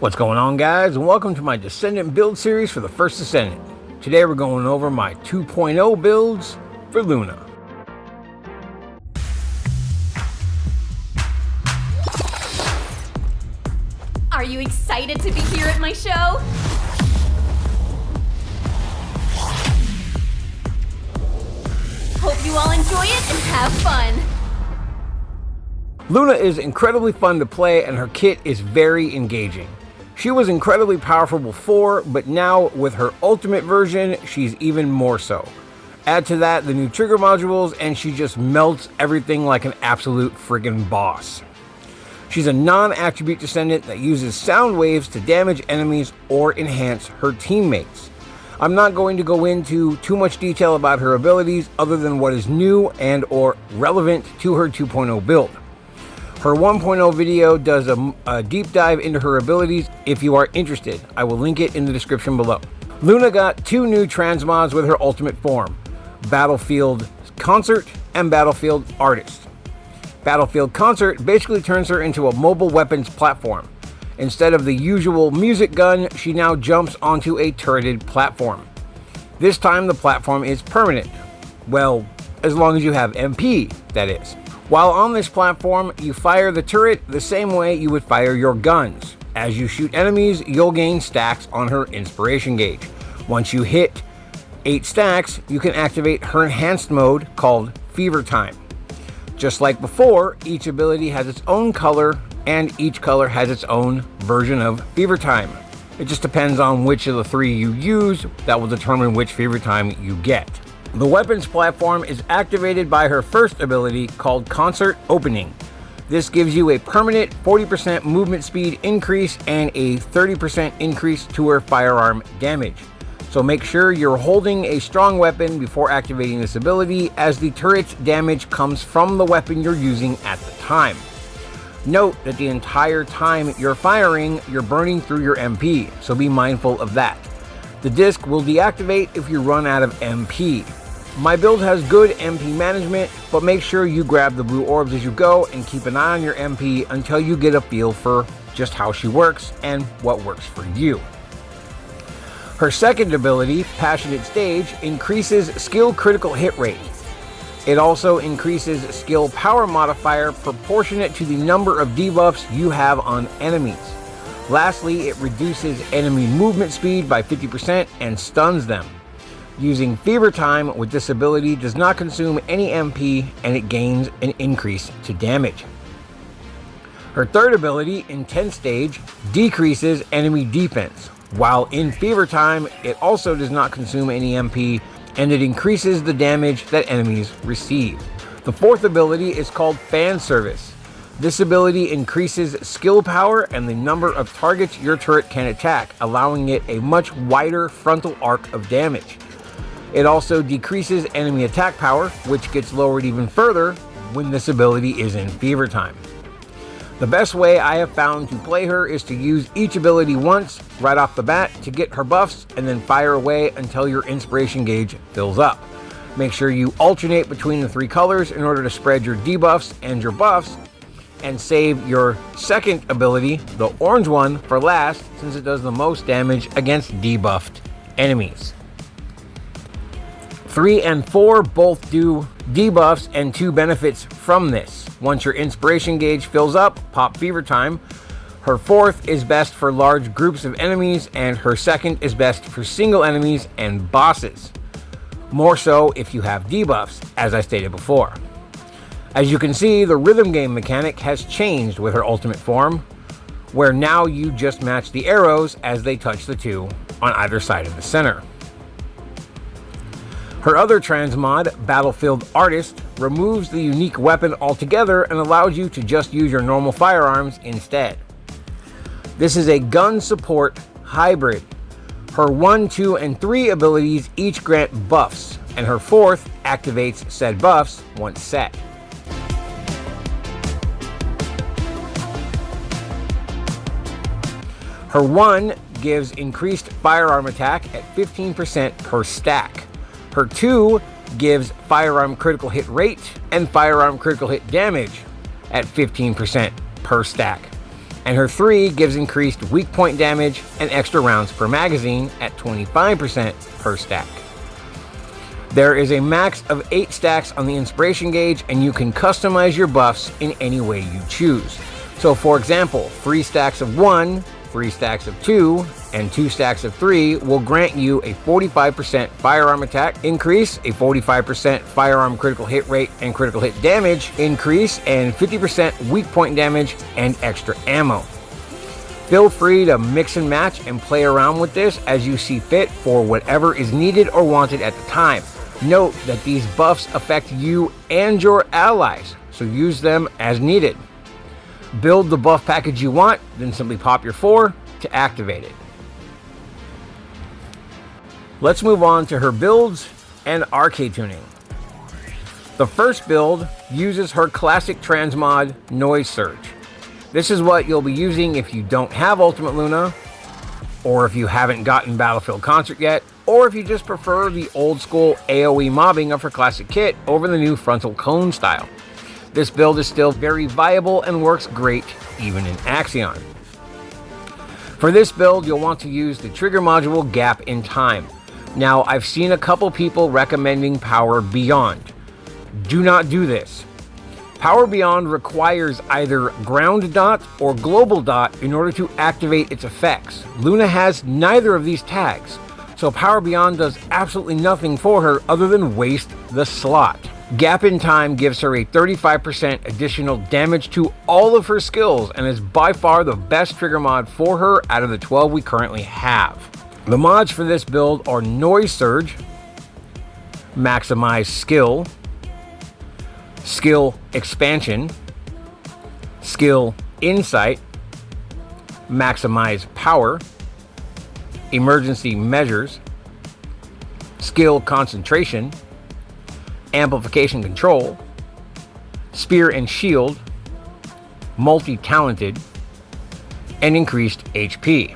What's going on, guys, and welcome to my Descendant build series for the First Descendant. Today we're going over my 2.0 builds for Luna. Are you excited to be here at my show? Hope you all enjoy it and have fun. Luna is incredibly fun to play and her kit is very engaging. She was incredibly powerful before, but now with her ultimate version, she's even more so. Add to that the new trigger modules and she just melts everything like an absolute friggin' boss. She's a non-attribute descendant that uses sound waves to damage enemies or enhance her teammates. I'm not going to go into too much detail about her abilities other than what is new and or relevant to her 2.0 build. Her 1.0 video does a deep dive into her abilities if you are interested. I will link it in the description below. Luna got two new transmods with her ultimate form, Battlefield Concert and Battlefield Artist. Battlefield Concert basically turns her into a mobile weapons platform. Instead of the usual music gun, she now jumps onto a turreted platform. This time the platform is permanent. Well, as long as you have MP, that is. While on this platform, you fire the turret the same way you would fire your guns. As you shoot enemies, you'll gain stacks on her inspiration gauge. Once you hit 8 stacks, you can activate her enhanced mode called Fever Time. Just like before, each ability has its own color, and each color has its own version of Fever Time. It just depends on which of the three you use that will determine which Fever Time you get. The weapons platform is activated by her first ability called Concert Opening. This gives you a permanent 40% movement speed increase and a 30% increase to her firearm damage. So make sure you're holding a strong weapon before activating this ability, as the turret's damage comes from the weapon you're using at the time. Note that the entire time you're firing, you're burning through your MP, so be mindful of that. The disc will deactivate if you run out of MP. My build has good MP management, but make sure you grab the blue orbs as you go and keep an eye on your MP until you get a feel for just how she works and what works for you. Her second ability, Passionate Stage, increases skill critical hit rate. It also increases skill power modifier proportionate to the number of debuffs you have on enemies. Lastly, it reduces enemy movement speed by 50% and stuns them. Using Fever Time with this ability does not consume any MP and it gains an increase to damage. Her third ability, Intense Stage, decreases enemy defense. While in Fever Time, it also does not consume any MP and it increases the damage that enemies receive. The fourth ability is called Fan Service. This ability increases skill power and the number of targets your turret can attack, allowing it a much wider frontal arc of damage. It also decreases enemy attack power, which gets lowered even further when this ability is in Fever Time. The best way I have found to play her is to use each ability once, right off the bat, to get her buffs, and then fire away until your inspiration gauge fills up. Make sure you alternate between the three colors in order to spread your debuffs and your buffs, and save your second ability, the orange one, for last, since it does the most damage against debuffed enemies. 3 and 4 both do debuffs and 2 benefits from this. Once your inspiration gauge fills up, pop Fever Time. Her fourth is best for large groups of enemies, and her second is best for single enemies and bosses. More so if you have debuffs, as I stated before. As you can see, the rhythm game mechanic has changed with her ultimate form, where now you just match the arrows as they touch the two on either side of the center. Her other transmod, Battlefield Artist, removes the unique weapon altogether and allows you to just use your normal firearms instead. This is a gun support hybrid. Her 1, 2, and 3 abilities each grant buffs, and her fourth activates said buffs once set. Her 1 gives increased firearm attack at 15% per stack. Her 2 gives firearm critical hit rate and firearm critical hit damage at 15% per stack. and her 3 gives increased weak point damage and extra rounds per magazine at 25% per stack. There is a max of 8 stacks on the inspiration gauge, and you can customize your buffs in any way you choose. So for example, 3 stacks of 1, 3 stacks of 2, and 2 stacks of 3 will grant you a 45% firearm attack increase, a 45% firearm critical hit rate and critical hit damage increase, and 50% weak point damage and extra ammo. Feel free to mix and match and play around with this as you see fit for whatever is needed or wanted at the time. Note that these buffs affect you and your allies, so use them as needed. Build the buff package you want, then simply pop your 4 to activate it. Let's move on to her builds and arcade tuning. The first build uses her classic transmod Noise Surge. This is what you'll be using if you don't have Ultimate Luna, or if you haven't gotten Battlefield Concert yet, or if you just prefer the old school AoE mobbing of her classic kit over the new frontal cone style. This build is still very viable and works great even in Axion. For this build, you'll want to use the trigger module Gap in Time. Now, I've seen a couple people recommending Power Beyond. Do not do this. Power Beyond requires either Ground Dot or Global Dot in order to activate its effects. Luna has neither of these tags, so Power Beyond does absolutely nothing for her other than waste the slot. Gap in Time gives her a 35% additional damage to all of her skills and is by far the best trigger mod for her out of the 12 we currently have. The mods for this build are Noise Surge, Maximize Skill, Skill Expansion, Skill Insight, Maximize Power, Emergency Measures, Skill Concentration, Amplification Control, Spear and Shield, Multi-Talented, and increased HP.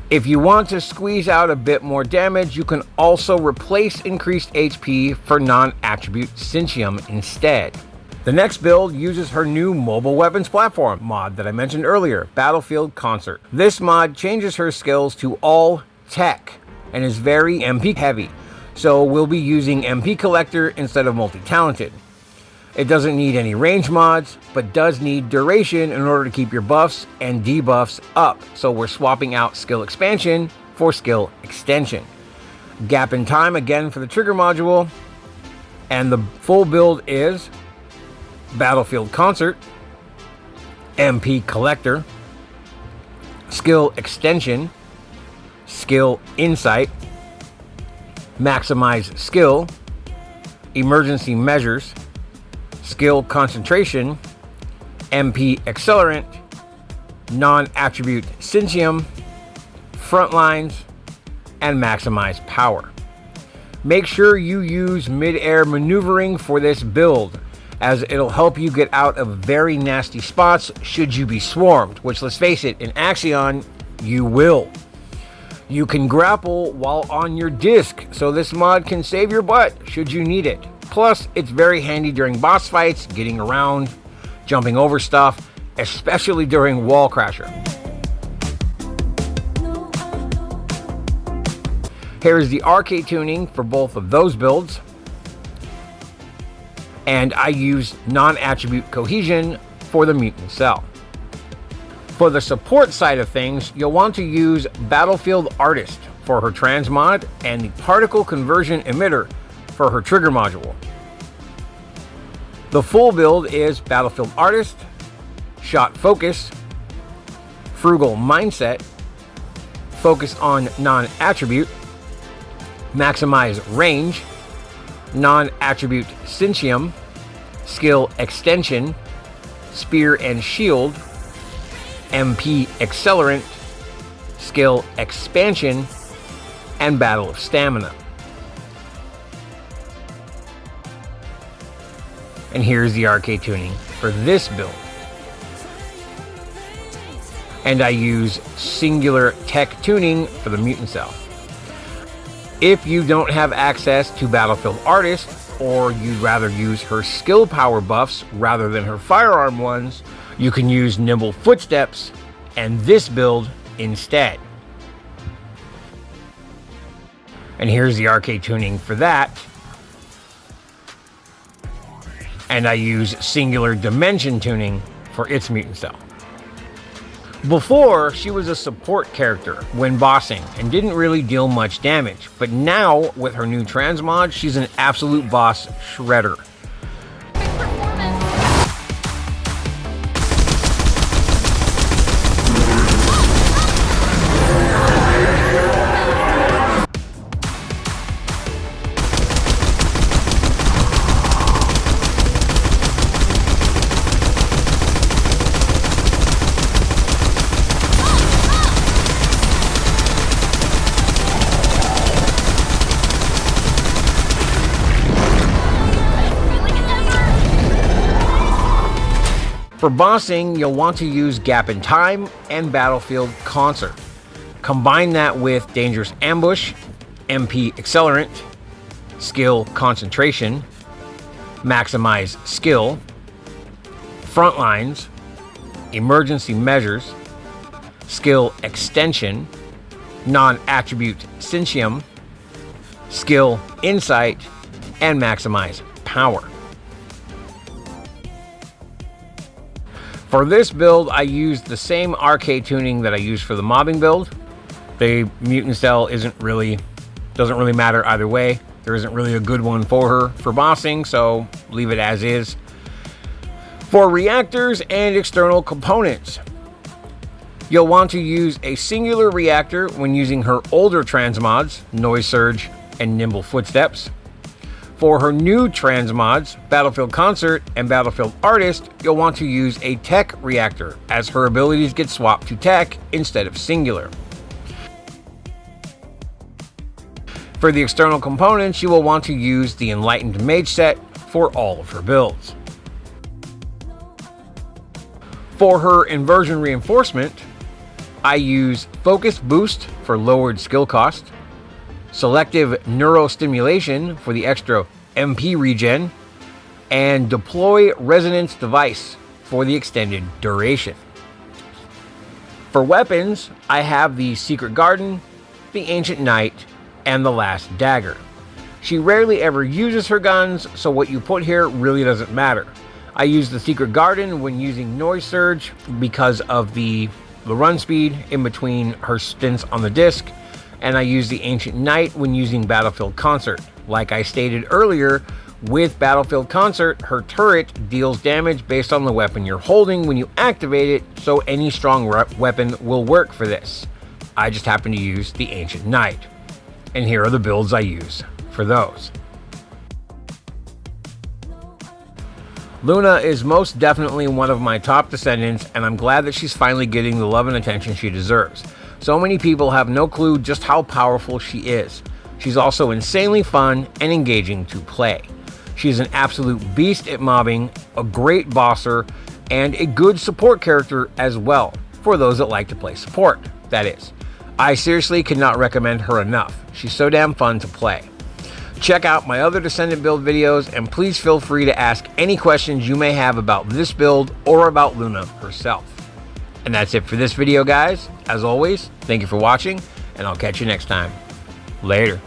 If you want to squeeze out a bit more damage, you can also replace increased HP for non-attribute Cintium instead. The next build uses her new mobile weapons platform mod that I mentioned earlier, Battlefield Concert. This mod changes her skills to all tech and is very MP heavy, so we'll be using MP Collector instead of Multi-Talented. It doesn't need any range mods, but does need duration in order to keep your buffs and debuffs up, so we're swapping out Skill Expansion for Skill Extension. Gap in Time again for the trigger module, and the full build is Battlefield Concert, MP Collector, Skill Extension, Skill Insight, Maximize Skill, Emergency Measures, Skill Concentration, MP Accelerant, Non-Attribute Cintium, Frontlines, and Maximize Power. Make sure you use mid-air maneuvering for this build, as it'll help you get out of very nasty spots should you be swarmed, which, let's face it, in Axion, you will. You can grapple while on your disc, so this mod can save your butt should you need it. Plus, it's very handy during boss fights, getting around, jumping over stuff, especially during Wall Crasher. Here's the arcade tuning for both of those builds. And I use non-attribute cohesion for the mutant cell. For the support side of things, you'll want to use Battlefield Artist for her transmod and the particle conversion emitter for her trigger module. The full build is Battlefield Artist, Shot Focus, Frugal Mindset, Focus on Non-Attribute, Maximize Range, Non-Attribute Cintium, Skill Extension, Spear and Shield, MP Accelerant, Skill Expansion, and Battle of Stamina. And here's the arcade tuning for this build. And I use Singular Tech Tuning for the Mutant Cell. If you don't have access to Battlefield Artist, or you'd rather use her skill power buffs rather than her firearm ones, You can use nimble footsteps and this build instead. And here's the arcade tuning for that. And I use singular dimension tuning for its mutant cell. Before, she was a support character when bossing and didn't really deal much damage, but now with her new transmod, she's an absolute boss shredder. For bossing, you'll want to use Gap in Time and Battlefield Concert. Combine that with Dangerous Ambush, MP Accelerant, Skill Concentration, Maximize Skill, Frontlines, Emergency Measures, Skill Extension, Non-Attribute Syntium, Skill Insight, and Maximize Power. For this build, I used the same arcade tuning that I used for the mobbing build. The mutant cell doesn't really matter either way. There isn't really a good one for her for bossing, so leave it as is. For reactors and external components, you'll want to use a singular reactor when using her older transmods, Noise Surge and Nimble Footsteps. For her new transmods, Battlefield Concert and Battlefield Artist, you'll want to use a tech reactor, as her abilities get swapped to tech instead of singular. For the external components, you will want to use the Enlightened Mage set for all of her builds. For her inversion reinforcement, I use Focus Boost for lowered skill cost, Selective Neurostimulation for the extra MP regen, and Deploy Resonance Device for the extended duration. For weapons, I have the Secret Garden, the Ancient Knight, and the Last Dagger. She rarely ever uses her guns, so what you put here really doesn't matter. I use the Secret Garden when using Noise Surge because of the run speed in between her stints on the disc, and I use the Ancient Knight when using Battlefield Concert. Like I stated earlier, with Battlefield Concert, her turret deals damage based on the weapon you're holding when you activate it, so any strong weapon will work for this. I just happen to use the Ancient Knight. And here are the builds I use for those. Luna is most definitely one of my top Descendants, and I'm glad that she's finally getting the love and attention she deserves. So many people have no clue just how powerful she is. She's also insanely fun and engaging to play. She's an absolute beast at mobbing, a great bosser, and a good support character as well, for those that like to play support, that is. I seriously cannot recommend her enough. She's so damn fun to play. Check out my other Descendant build videos, and please feel free to ask any questions you may have about this build or about Luna herself. And that's it for this video, guys. As always, thank you for watching, and I'll catch you next time. Later.